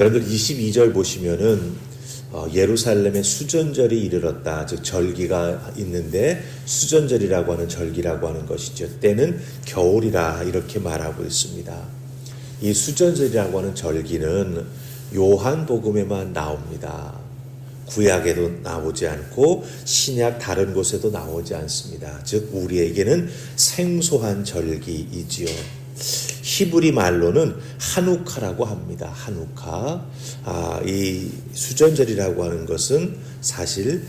여러분들 22절 보시면은 예루살렘에 수전절이 이르렀다. 즉 절기가 있는데 수전절이라고 하는 절기라고 하는 것이죠. 때는 겨울이라 이렇게 말하고 있습니다. 이 수전절이라고 하는 절기는 요한복음에만 나옵니다. 구약에도 나오지 않고 신약 다른 곳에도 나오지 않습니다. 즉 우리에게는 생소한 절기이지요. 히브리 말로는 하누카라고 합니다. 하누카. 이 수전절이라고 하는 것은 사실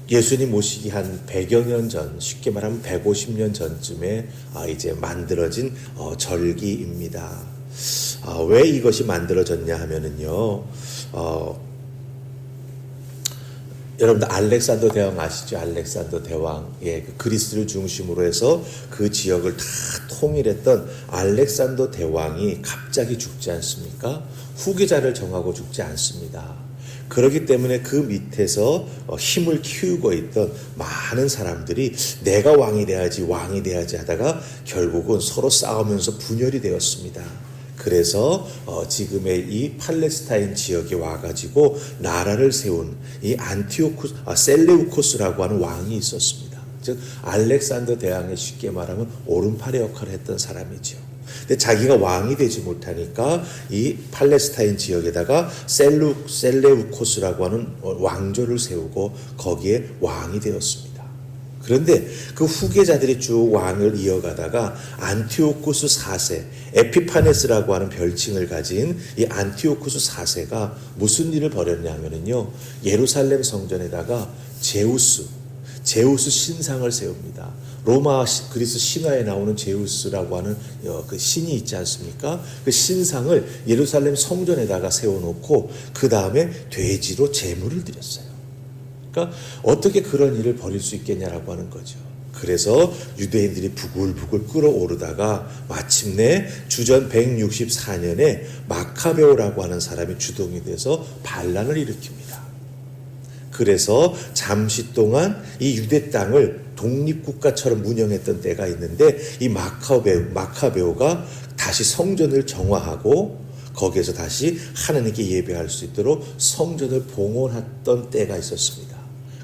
예수님 오시기 한 100여 년 전, 쉽게 말하면 150년 전쯤에 이제 만들어진 절기입니다. 왜 이것이 만들어졌냐 하면은요, 여러분들 알렉산더 대왕 아시죠? 알렉산더 대왕. 예, 그 그리스를 중심으로 해서 그 지역을 다 통일했던 알렉산더 대왕이 갑자기 죽지 않습니까? 후계자를 정하고 죽지 않습니다. 그렇기 때문에 그 밑에서 힘을 키우고 있던 많은 사람들이 내가 왕이 돼야지 하다가 결국은 서로 싸우면서 분열이 되었습니다. 그래서 지금의 이 팔레스타인 지역에 와가지고 나라를 세운 이 셀레우코스라고 하는 왕이 있었습니다. 즉 알렉산더 대왕의 쉽게 말하면 오른팔의 역할을 했던 사람이죠. 근데 자기가 왕이 되지 못하니까 이 팔레스타인 지역에다가 셀레우코스라고 하는 왕조를 세우고 거기에 왕이 되었습니다. 그런데 그 후계자들이 쭉 왕을 이어가다가 안티오쿠스 4세, 에피파네스라고 하는 별칭을 가진 이 안티오쿠스 4세가 무슨 일을 벌였냐면요, 예루살렘 성전에다가 제우스 신상을 세웁니다. 로마 그리스 신화에 나오는 제우스라고 하는 그 신이 있지 않습니까? 그 신상을 예루살렘 성전에다가 세워놓고 그 다음에 돼지로 제물을 드렸어요. 그러니까 어떻게 그런 일을 벌일 수 있겠냐라고 하는 거죠. 그래서 유대인들이 부글부글 끓어오르다가 마침내 주전 164년에 마카베오라고 하는 사람이 주동이 돼서 반란을 일으킵니다. 그래서 잠시 동안 이 유대 땅을 독립국가처럼 운영했던 때가 있는데 이 마카베오가 다시 성전을 정화하고 거기에서 다시 하나님께 예배할 수 있도록 성전을 봉헌했던 때가 있었습니다.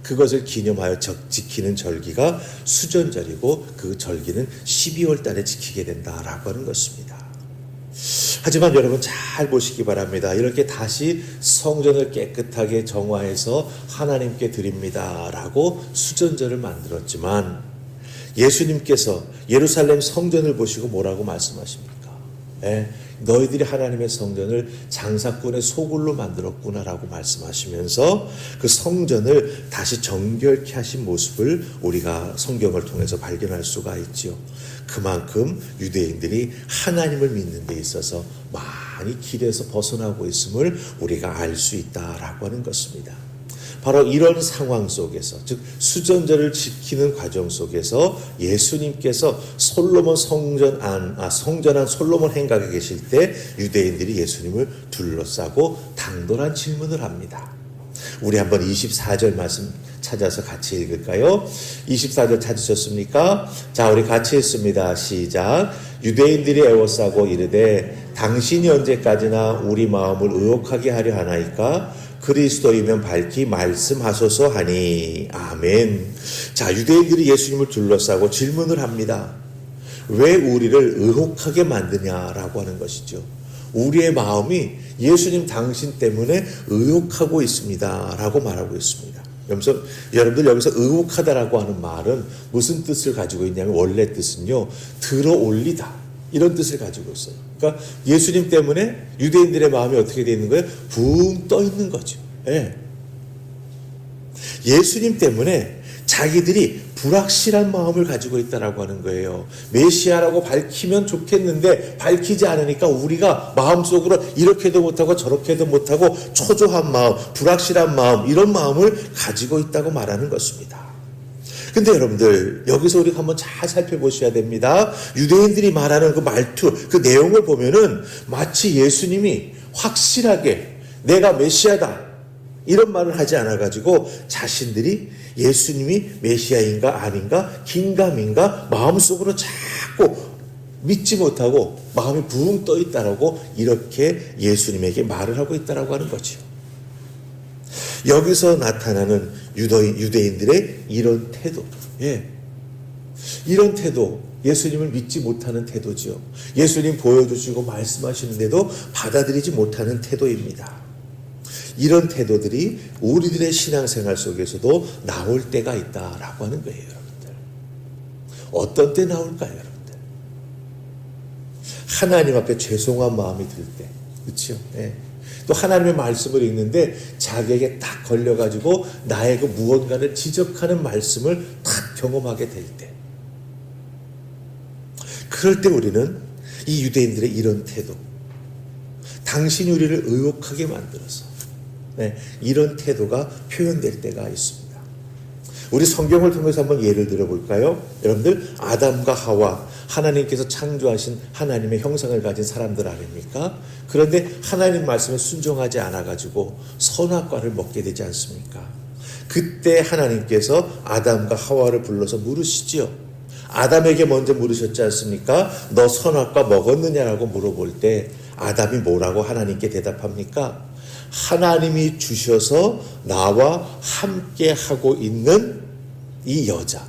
그것을 기념하여 지키는 절기가 수전절이고 그 절기는 12월 달에 지키게 된다라고 하는 것입니다. 하지만 여러분 잘 보시기 바랍니다. 이렇게 다시 성전을 깨끗하게 정화해서 하나님께 드립니다라고 수전절을 만들었지만 예수님께서 예루살렘 성전을 보시고 뭐라고 말씀하십니까? 너희들이 하나님의 성전을 장사꾼의 소굴로 만들었구나라고 말씀하시면서 그 성전을 다시 정결케 하신 모습을 우리가 성경을 통해서 발견할 수가 있지요. 그만큼 유대인들이 하나님을 믿는 데 있어서 많이 길에서 벗어나고 있음을 우리가 알 수 있다라고 하는 것입니다. 바로 이런 상황 속에서, 즉 수전절을 지키는 과정 속에서 예수님께서 솔로몬 성전 안 솔로몬 행각에 계실 때 유대인들이 예수님을 둘러싸고 당돌한 질문을 합니다. 우리 한번 24절 말씀 찾아서 같이 읽을까요? 24절 찾으셨습니까? 자, 우리 같이 읽습니다. 시작. 유대인들이 애워싸고 이르되 당신이 언제까지나 우리 마음을 의혹하게 하려 하나이까? 그리스도이면 밝히 말씀하소서 하니. 아멘. 자, 유대인들이 예수님을 둘러싸고 질문을 합니다. 왜 우리를 의혹하게 만드냐라고 하는 것이죠. 우리의 마음이 예수님 당신 때문에 의혹하고 있습니다 라고 말하고 있습니다. 여러분들 여기서 의혹하다라고 하는 말은 무슨 뜻을 가지고 있냐면 원래 뜻은요, 들어올리다 이런 뜻을 가지고 있어요. 그러니까 예수님 때문에 유대인들의 마음이 어떻게 되어 있는 거예요? 붕 떠 있는 거죠. 예수님 때문에 자기들이 불확실한 마음을 가지고 있다라고 하는 거예요. 메시아라고 밝히면 좋겠는데 밝히지 않으니까 우리가 마음속으로 이렇게도 못하고 저렇게도 못하고 초조한 마음, 불확실한 마음, 이런 마음을 가지고 있다고 말하는 것입니다. 근데 여러분들 여기서 우리가 한번 잘 살펴보셔야 됩니다. 유대인들이 말하는 그 말투, 그 내용을 보면은 마치 예수님이 확실하게 내가 메시아다 이런 말을 하지 않아가지고 자신들이 예수님이 메시아인가 아닌가 긴가민가 마음속으로 자꾸 믿지 못하고 마음이 붕 떠 있다라고 이렇게 예수님에게 말을 하고 있다라고 하는 거죠. 여기서 나타나는 유대인들의 이런 태도, 이런 태도, 예수님을 믿지 못하는 태도죠. 예수님 보여주시고 말씀하시는데도 받아들이지 못하는 태도입니다. 이런 태도들이 우리들의 신앙생활 속에서도 나올 때가 있다라고 하는 거예요, 여러분들. 어떤 때 나올까요, 여러분들? 하나님 앞에 죄송한 마음이 들 때, 그렇죠? 또 하나님의 말씀을 읽는데 자기에게 딱 걸려가지고 나의 그 무언가를 지적하는 말씀을 딱 경험하게 될 때, 그럴 때 우리는 이 유대인들의 이런 태도, 당신이 우리를 의혹하게 만들어서 이런 태도가 표현될 때가 있습니다. 우리 성경을 통해서 한번 예를 들어볼까요? 여러분들, 아담과 하와, 하나님께서 창조하신 하나님의 형상을 가진 사람들 아닙니까? 그런데 하나님 말씀에 순종하지 않아가지고 선악과를 먹게 되지 않습니까? 그때 하나님께서 아담과 하와를 불러서 물으시지요. 아담에게 먼저 물으셨지 않습니까? 너 선악과 먹었느냐라고 물어볼 때 아담이 뭐라고 하나님께 대답합니까? 하나님이 주셔서 나와 함께 하고 있는 이 여자,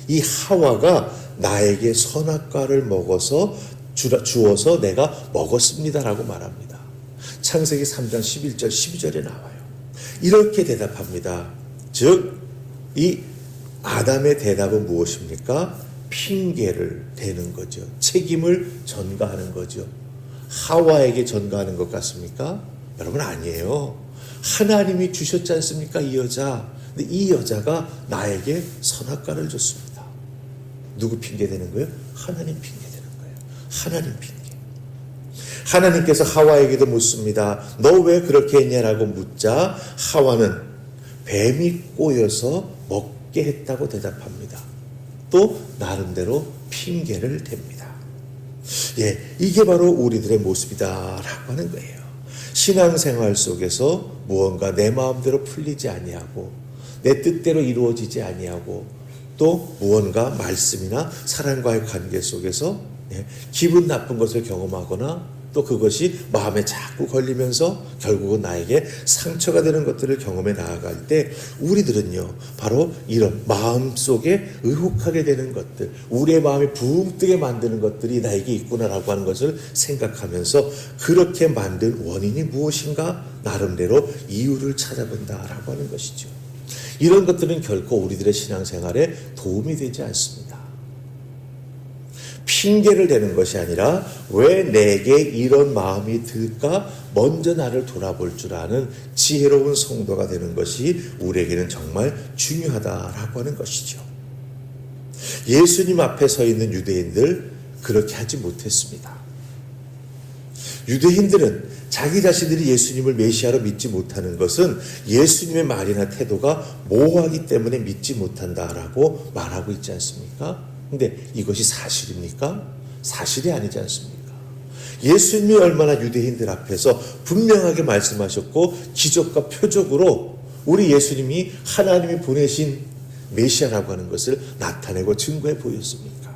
이 하와가 나에게 선악과를 먹어서 주어서 내가 먹었습니다라고 말합니다. 창세기 3장 11절 12절에 나와요. 이렇게 대답합니다. 즉, 이 아담의 대답은 무엇입니까? 핑계를 대는 거죠. 책임을 전가하는 거죠. 하와에게 전가하는 것 같습니까? 여러분, 아니에요. 하나님이 주셨지 않습니까? 이 여자. 근데 이 여자가 나에게 선악과를 줬습니다. 누구 핑계 대는 거예요? 하나님 핑계 대는 거예요. 하나님 핑계. 하나님께서 하와에게도 묻습니다. 너 왜 그렇게 했냐라고 묻자 하와는 뱀이 꼬여서 먹게 했다고 대답합니다. 또 나름대로 핑계를 댑니다. 이게 바로 우리들의 모습이다라고 하는 거예요. 신앙생활 속에서 무언가 내 마음대로 풀리지 아니하고 내 뜻대로 이루어지지 아니하고 또 무언가 말씀이나 사람과의 관계 속에서 기분 나쁜 것을 경험하거나 또 그것이 마음에 자꾸 걸리면서 결국은 나에게 상처가 되는 것들을 경험해 나아갈 때 우리들은요, 바로 이런 마음속에 의혹하게 되는 것들, 우리의 마음이 붕 뜨게 만드는 것들이 나에게 있구나라고 하는 것을 생각하면서 그렇게 만든 원인이 무엇인가 나름대로 이유를 찾아본다라고 하는 것이죠. 이런 것들은 결코 우리들의 신앙생활에 도움이 되지 않습니다. 핑계를 대는 것이 아니라 왜 내게 이런 마음이 들까 먼저 나를 돌아볼 줄 아는 지혜로운 성도가 되는 것이 우리에게는 정말 중요하다라고 하는 것이죠. 예수님 앞에 서 있는 유대인들 그렇게 하지 못했습니다. 유대인들은 자기 자신들이 예수님을 메시아로 믿지 못하는 것은 예수님의 말이나 태도가 모호하기 때문에 믿지 못한다라고 말하고 있지 않습니까? 근데 이것이 사실입니까? 사실이 아니지 않습니까? 예수님이 얼마나 유대인들 앞에서 분명하게 말씀하셨고 기적과 표적으로 우리 예수님이 하나님이 보내신 메시아라고 하는 것을 나타내고 증거해 보였습니까?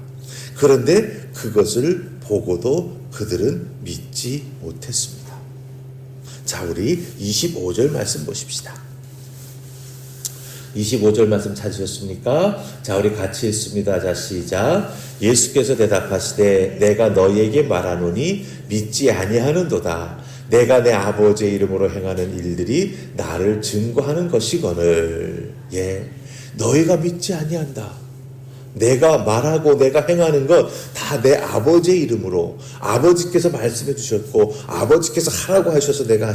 그런데 그것을 보고도 그들은 믿지 못했습니다. 자, 우리 25절 말씀 보십시다. 25절 말씀 찾으셨습니까? 자, 우리 같이 읽습니다. 자, 시작. 예수께서 대답하시되 내가 너희에게 말하노니 믿지 아니하는도다. 내가 내 아버지의 이름으로 행하는 일들이 나를 증거하는 것이거늘. 너희가 믿지 아니한다. 내가 말하고 내가 행하는 것 다 내 아버지의 이름으로 아버지께서 말씀해 주셨고 아버지께서 하라고 하셔서 내가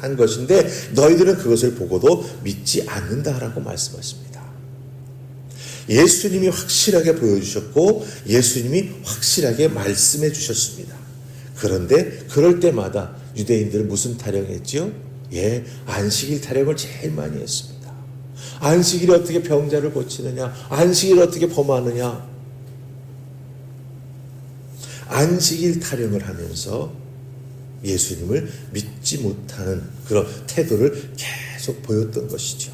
한 것인데 너희들은 그것을 보고도 믿지 않는다라고 말씀하십니다. 예수님이 확실하게 보여주셨고 예수님이 확실하게 말씀해 주셨습니다. 그런데 그럴 때마다 유대인들은 무슨 타령했지요? 안식일 타령을 제일 많이 했습니다. 안식일에 어떻게 병자를 고치느냐, 안식일을 어떻게 범하느냐, 안식일 타령을 하면서 예수님을 믿지 못하는 그런 태도를 계속 보였던 것이죠.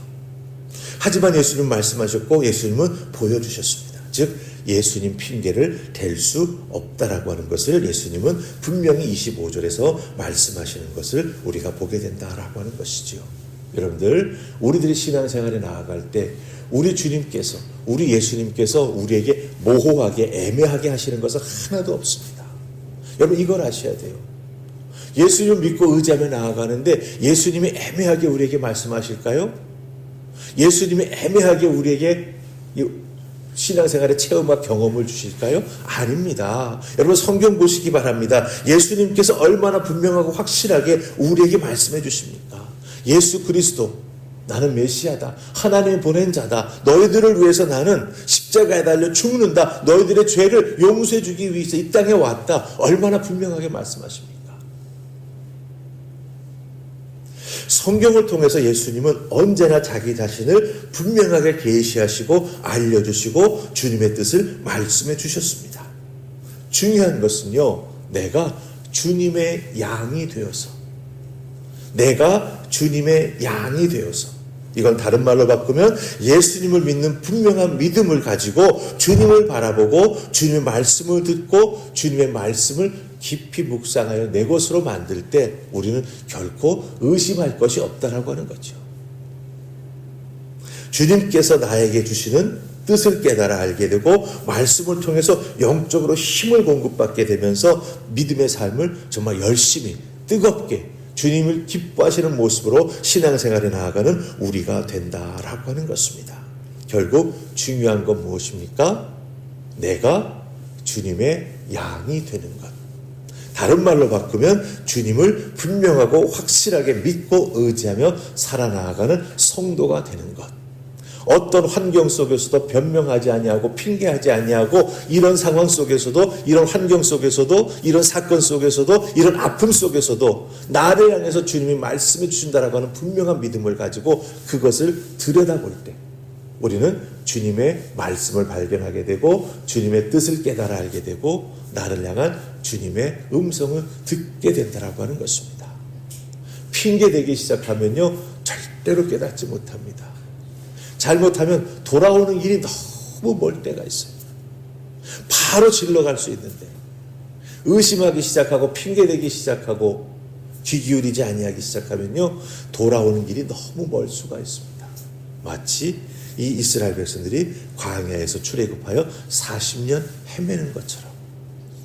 하지만 예수님은 말씀하셨고 예수님은 보여주셨습니다. 즉 예수님 핑계를 댈 수 없다라고 하는 것을 예수님은 분명히 25절에서 말씀하시는 것을 우리가 보게 된다라고 하는 것이지요. 여러분들, 우리들이 신앙생활에 나아갈 때 우리 주님께서, 우리 예수님께서 우리에게 모호하게 애매하게 하시는 것은 하나도 없습니다. 여러분, 이걸 아셔야 돼요. 예수님을 믿고 의지하며 나아가는데 예수님이 애매하게 우리에게 말씀하실까요? 예수님이 애매하게 우리에게 신앙생활의 체험과 경험을 주실까요? 아닙니다. 여러분, 성경 보시기 바랍니다. 예수님께서 얼마나 분명하고 확실하게 우리에게 말씀해 주십니까? 예수 그리스도, 나는 메시아다, 하나님이 보낸 자다, 너희들을 위해서 나는 십자가에 달려 죽는다, 너희들의 죄를 용서해 주기 위해서 이 땅에 왔다, 얼마나 분명하게 말씀하십니까? 성경을 통해서 예수님은 언제나 자기 자신을 분명하게 계시하시고 알려주시고 주님의 뜻을 말씀해 주셨습니다. 중요한 것은요, 내가 주님의 양이 되어서, 내가 주님의 양이 되어서, 이건 다른 말로 바꾸면 예수님을 믿는 분명한 믿음을 가지고 주님을 바라보고 주님의 말씀을 듣고 주님의 말씀을 깊이 묵상하여 내 것으로 만들 때 우리는 결코 의심할 것이 없다라고 하는 거죠. 주님께서 나에게 주시는 뜻을 깨달아 알게 되고 말씀을 통해서 영적으로 힘을 공급받게 되면서 믿음의 삶을 정말 열심히 뜨겁게 주님을 기뻐하시는 모습으로 신앙생활에 나아가는 우리가 된다라고 하는 것입니다. 결국 중요한 건 무엇입니까? 내가 주님의 양이 되는 것. 다른 말로 바꾸면 주님을 분명하고 확실하게 믿고 의지하며 살아나가는 성도가 되는 것. 어떤 환경 속에서도 변명하지 아니하고 핑계하지 아니하고 이런 상황 속에서도, 이런 환경 속에서도, 이런 사건 속에서도, 이런 아픔 속에서도 나를 향해서 주님이 말씀해 주신다라고 하는 분명한 믿음을 가지고 그것을 들여다볼 때 우리는 주님의 말씀을 발견하게 되고 주님의 뜻을 깨달아 알게 되고 나를 향한 주님의 음성을 듣게 된다라고 하는 것입니다. 핑계대기 시작하면요, 절대로 깨닫지 못합니다. 잘못하면 돌아오는 길이 너무 멀 때가 있어요. 바로 질러갈 수 있는데 의심하기 시작하고 핑계대기 시작하고 귀 기울이지 아니하기 시작하면요, 돌아오는 길이 너무 멀 수가 있습니다. 마치 이 이스라엘 백성들이 광야에서 출애굽하여 40년 헤매는 것처럼.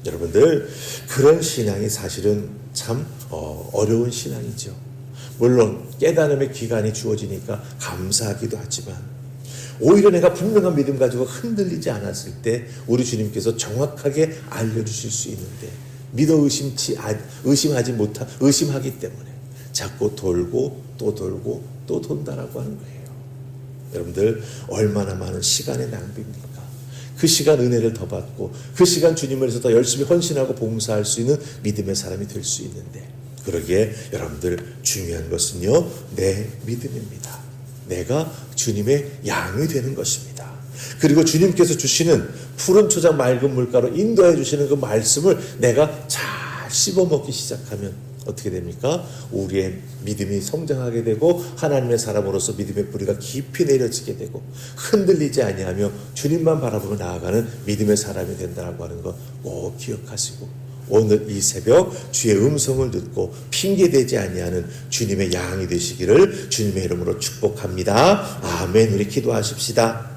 여러분들, 그런 신앙이 사실은 참 어려운 신앙이죠. 물론 깨달음의 기간이 주어지니까 감사하기도 하지만 오히려 내가 분명한 믿음 가지고 흔들리지 않았을 때 우리 주님께서 정확하게 알려주실 수 있는데 의심하기 때문에 자꾸 돌고 또 돌고 또 돈다라고 하는 거예요. 여러분들, 얼마나 많은 시간의 낭비입니까? 그 시간 은혜를 더 받고 그 시간 주님을 위해서 더 열심히 헌신하고 봉사할 수 있는 믿음의 사람이 될 수 있는데, 그러기에 여러분들 중요한 것은요, 내 믿음입니다. 내가 주님의 양이 되는 것입니다. 그리고 주님께서 주시는 푸른 초장 맑은 물가로 인도해 주시는 그 말씀을 내가 잘 씹어먹기 시작하면 어떻게 됩니까? 우리의 믿음이 성장하게 되고 하나님의 사람으로서 믿음의 뿌리가 깊이 내려지게 되고 흔들리지 아니하며 주님만 바라보고 나아가는 믿음의 사람이 된다고 하는 거 꼭 기억하시고, 오늘 이 새벽 주의 음성을 듣고 핑계대지 아니하는 주님의 양이 되시기를 주님의 이름으로 축복합니다. 아멘. 우리 기도하십시다.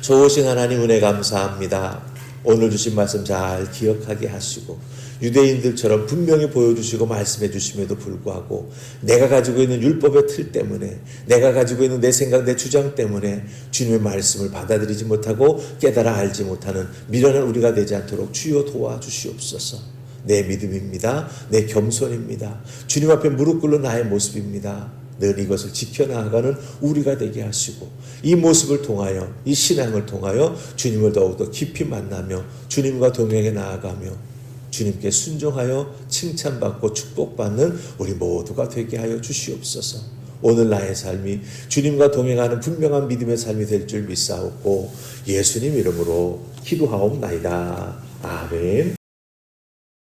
좋으신 하나님, 은혜 감사합니다. 오늘 주신 말씀 잘 기억하게 하시고 유대인들처럼 분명히 보여주시고 말씀해 주심에도 불구하고 내가 가지고 있는 율법의 틀 때문에, 내가 가지고 있는 내 생각, 내 주장 때문에 주님의 말씀을 받아들이지 못하고 깨달아 알지 못하는 미련한 우리가 되지 않도록 주여 도와주시옵소서. 내 믿음입니다. 내 겸손입니다. 주님 앞에 무릎 꿇는 나의 모습입니다. 늘 이것을 지켜나가는 우리가 되게 하시고 이 모습을 통하여, 이 신앙을 통하여 주님을 더욱더 깊이 만나며 주님과 동행해 나아가며 주님께 순종하여 칭찬받고 축복받는 우리 모두가 되게 하여 주시옵소서. 오늘 나의 삶이 주님과 동행하는 분명한 믿음의 삶이 될 줄 믿사옵고 예수님 이름으로 기도하옵나이다. 아멘.